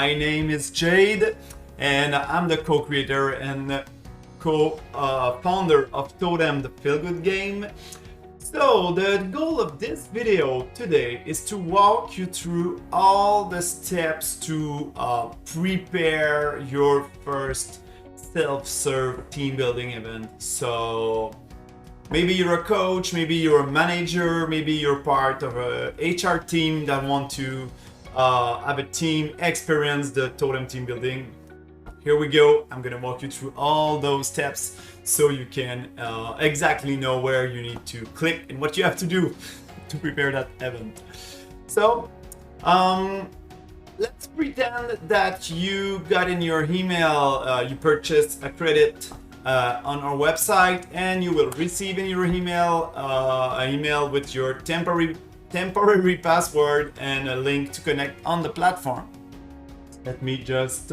My name is Jade, and I'm the co-creator and co-founder of Totem, the feel-good game. So the goal of this video today is to walk you through all the steps to prepare your first self-serve team building event. So maybe you're a coach, maybe you're a manager, maybe you're part of a HR team that want to have a team experience the Totem team building. Here we go. I'm gonna walk you through all those steps so you can exactly know where you need to click and what you have to do to prepare that event. So let's pretend that you got in your email, you purchased a credit on our website, and you will receive in your email an email with your temporary password and a link to connect on the platform. Let me just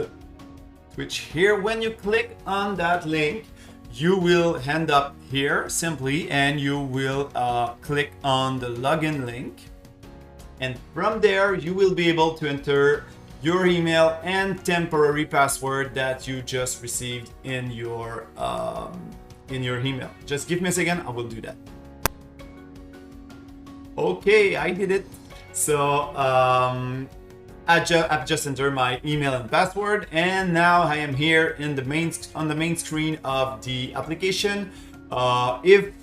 switch here. When you click on that link, you will end up here simply, and you will click on the login link, and from there you will be able to enter your email and temporary password that you just received in your email. Just give me a second, I will do that. Okay, I did it. So I've just entered my email and password, and now I am here in on the main screen of the application. If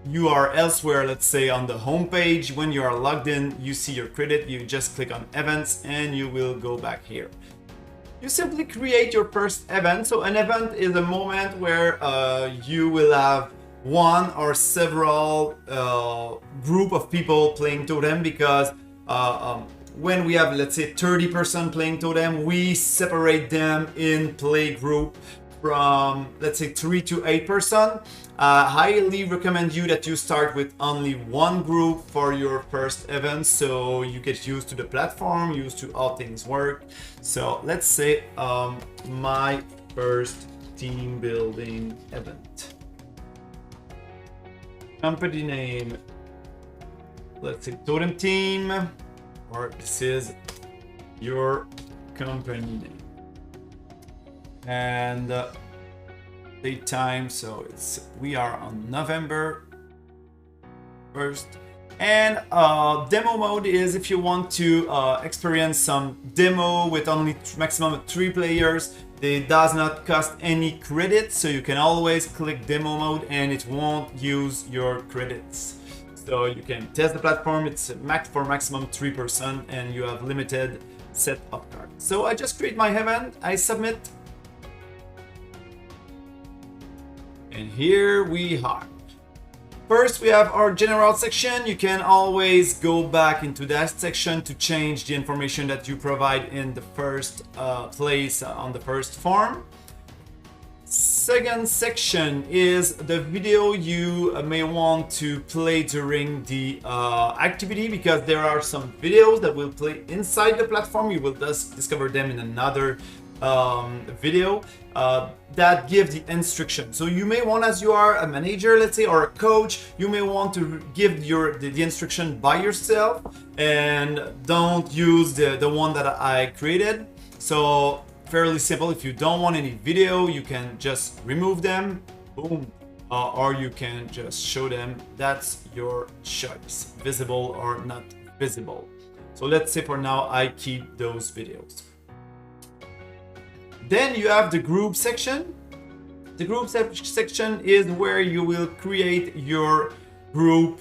you are elsewhere, let's say on the home page, when you are logged in, you see your credit, you just click on events and you will go back here. You simply create your first event. So an event is a moment where you will have one or several group of people playing Totem, because when we have, let's say, 30% playing Totem, we separate them in play group from, let's say, 3 to 8%. Highly recommend you that you start with only one group for your first event, so you get used to the platform, used to how things work. So let's say my first team building event. Company name, let's say Totem Team, or this is your company name. And date time, so we are on November 1st. And demo mode is if you want to experience some demo with only maximum of 3 players. It does not cost any credits, so you can always click demo mode and it won't use your credits. So you can test the platform. It's max for maximum 3%, and you have limited set of cards. So I just create my event, I submit, and here we are. First, we have our general section. You can always go back into that section to change the information that you provide in the first place on the first form. Second section is the video you may want to play during the activity, because there are some videos that will play inside the platform. You will just discover them in another video that give the instruction. So you may want, as you are a manager, let's say, or a coach, you may want to give the instruction by yourself and don't use the one that I created. So fairly simple. If you don't want any video, you can just remove them, boom, or you can just show them. That's your choice, visible or not visible. So let's say for now I keep those videos. Then you have the group section. The group section is where you will create your group.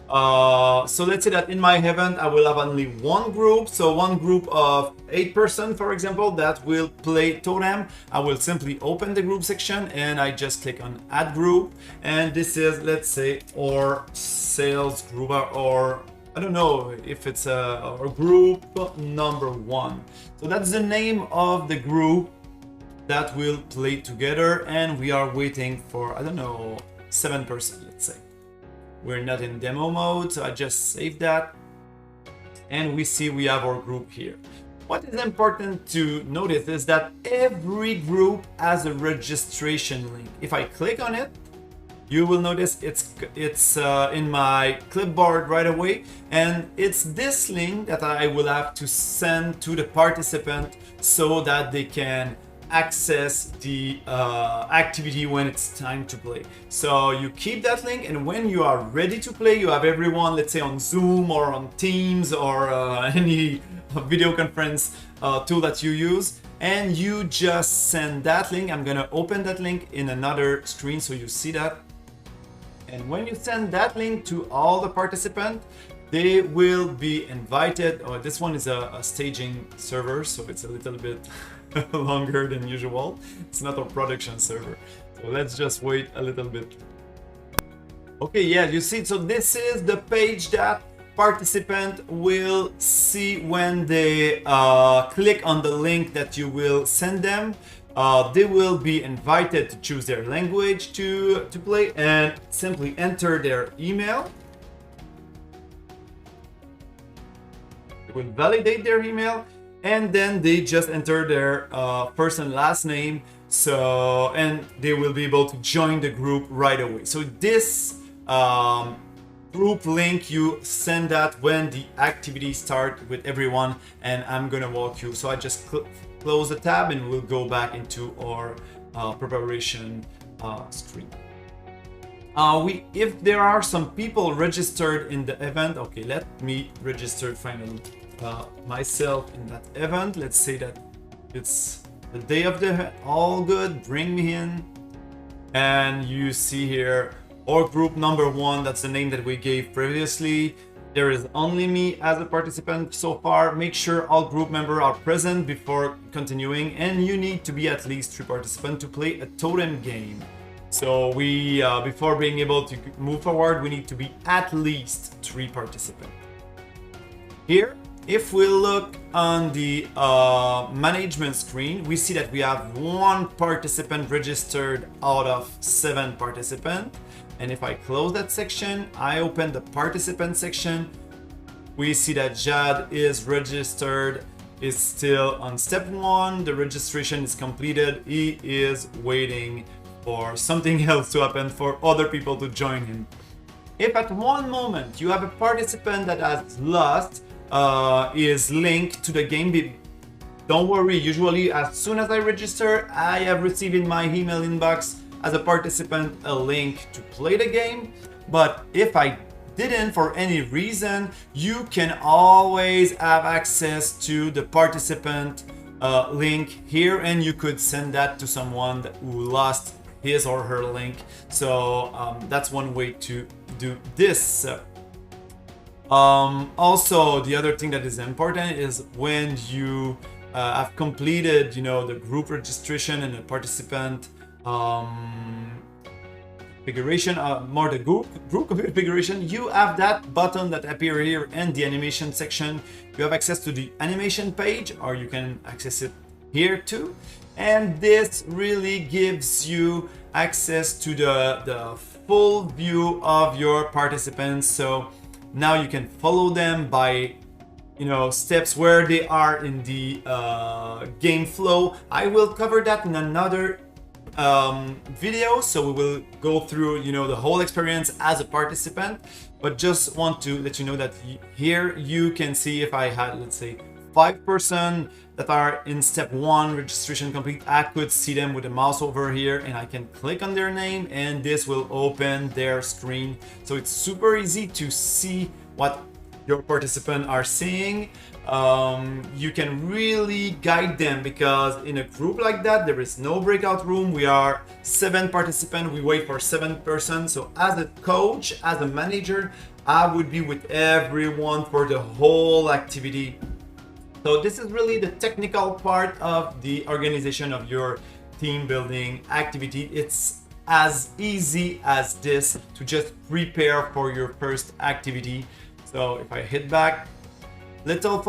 So let's say that in my event I will have only one group. So one group of 8%, for example, that will play Totem. I will simply open the group section and I just click on add group. And this is, let's say, our sales group, or I don't know if it's a group number 1. So that's the name of the group that will play together, and we are waiting for, I don't know, 7%, let's say. We're not in demo mode, so I just save that, and we see we have our group here. What is important to notice is that every group has a registration link. If I click on it, you will notice it's in my clipboard right away, and it's this link that I will have to send to the participant so that they can access the activity when it's time to play. So you keep that link, and when you are ready to play, you have everyone, let's say on Zoom or on Teams or any video conference tool that you use, and you just send that link. I'm gonna open that link in another screen so you see that. And when you send that link to all the participants, they will be invited. Oh, this one is a staging server, so it's a little bit longer than usual. It's not a production server. So let's just wait a little bit. Okay, yeah, you see, so this is the page that participant will see when they click on the link that you will send them. They will be invited to choose their language to play and simply enter their email. They will validate their email, and then they just enter their first and last name. So, and they will be able to join the group right away. So this group link, you send that when the activity start with everyone, and I'm gonna walk you. So I just close the tab and we'll go back into our preparation screen. If there are some people registered in the event, okay, let me register finally myself in that event. Let's say that it's the day of the event. All good, bring me in. And you see here our group number 1, that's the name that we gave previously. There is only me as a participant so far. Make sure all group members are present before continuing, and you need to be at least 3 participants to play a totem game. So we, before being able to move forward, we need to be at least 3 participants. Here, if we look on the management screen, we see that we have 1 participant registered out of 7 participants. And if I close that section, I open the participant section, we see that Jad is registered, is still on step 1. The registration is completed. He is waiting for something else to happen for other people to join him. If at one moment you have a participant that has lost his link to the game, don't worry. Usually as soon as I register, I have received in my email inbox as a participant a link to play the game. But if I didn't for any reason, you can always have access to the participant link here, and you could send that to someone who lost his or her link. So that's one way to do this. Also, the other thing that is important is when you have completed, the group registration and the participant configuration, more the group configuration, you have that button that appear here in the animation section. You have access to the animation page, or you can access it here too. And this really gives you access to the full view of your participants. So now you can follow them by steps where they are in the game flow. I will cover that in another video, so we will go through the whole experience as a participant, but just want to let you know that here you can see if I had, let's say, 5 persons that are in step 1 registration complete, I could see them with the mouse over here, and I can click on their name and this will open their screen. So it's super easy to see what your participants are seeing. You can really guide them, because in a group like that there is no breakout room. We are 7 participants, we wait for 7 persons. So as a coach, as a manager, I would be with everyone for the whole activity. So this is really the technical part of the organization of your team building activity. It's as easy as this to just prepare for your first activity. So if I hit back, little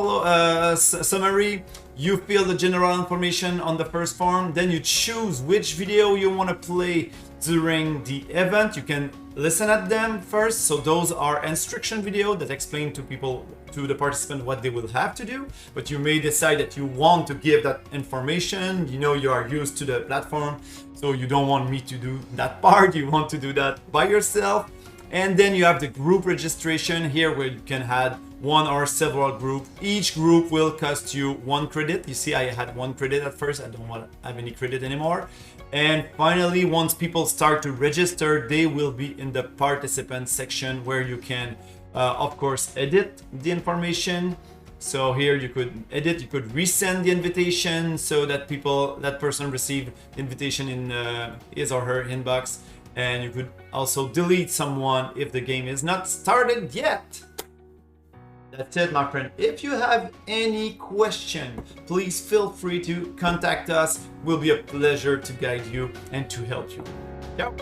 summary, you fill the general information on the first form, then you choose which video you want to play during the event. You can listen at them first. So those are instruction video that explain to people, to the participant, what they will have to do. But you may decide that you want to give that information. You know, you are used to the platform, so you don't want me to do that part. You want to do that by yourself. And then you have the group registration here, where you can add one or several groups. Each group will cost you 1 credit. You see, I had 1 credit at first. I don't want to have any credit anymore. And finally, once people start to register, they will be in the participant section, where you can, of course, edit the information. So here you could edit, you could resend the invitation so that that person received the invitation in his or her inbox. And you could also delete someone if the game is not started yet. That's it, my friend. If you have any question, please feel free to contact us. It will be a pleasure to guide you and to help you. Ciao.